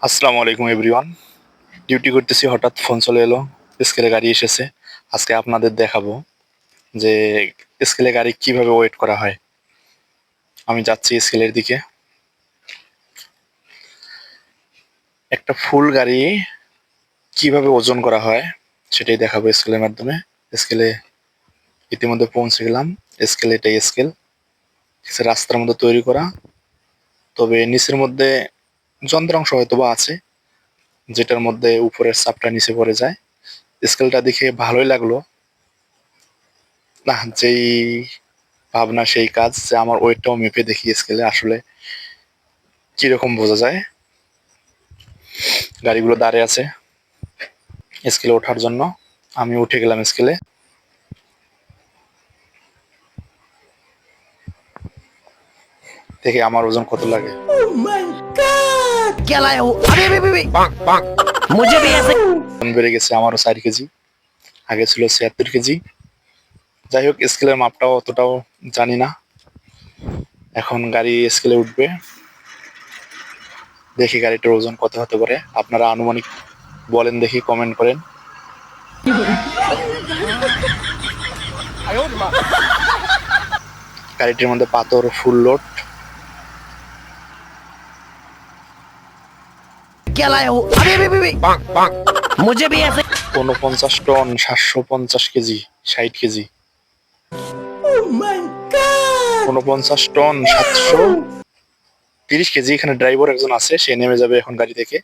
আসসালামু আলাইকুম everyone. Duty করতেছি, হঠাৎ ফোন চলে এলো, স্কেলে গাড়ি এসেছে। আজকে আপনাদের দেখাবো যে স্কেলে গাড়ি কিভাবে ওয়েট করা হয়। আমি যাচ্ছি স্কেলের দিকে। একটা ফুল গাড়ি কিভাবে ওজন করা হয় সেটাই দেখাবো স্কেলের মাধ্যমে। স্কেলে ইতিমধ্যে পৌঁছে গেলাম। স্কেল, এটাই স্কেল। রাস্তার মধ্যে তৈরি করা, তবে নিচের মধ্যে যন্ত্রাংশ হয়তো বা আছে, যেটার মধ্যে উপরের চাপটা নিচে পড়ে যায়। স্কেলটা দেখে ভালোই লাগলো। না, যেই ভাবনা সেই কাজ, যে আমার ওয়েটটাও মেপে দেখি স্কেলে আসলে কিরকম বোঝা যায়। গাড়িগুলো দাঁড়িয়ে আছে স্কেলে ওঠার জন্য। আমি উঠে গেলাম স্কেলে। দেখে আমার ওজন কত লাগে। क्या लाया वो? अभी मुझे भी ऐसे ওজন বেড়ে গেছে আমারও 4 কেজি। আগে ছিল 76 কেজি। যাই হোক, স্কেলের মাপটাও অতটাও জানি না। এখন গাড়ি স্কেলে উঠবে, দেখি গাড়িটার ওজন কত হতে পারে। আপনারা আনুমানিক বলেন, দেখি কমেন্ট করেন। গাড়িটির মধ্যে পাথর ফুল লোড। क्या लाया वो? अभी मुझे भी ऐसे 49 ton, 750 KG, 60 KG. 49 ton, 730 KG. এখানে ড্রাইভার একজন আছে, সে নেমে যাবে এখন গাড়ি থেকে।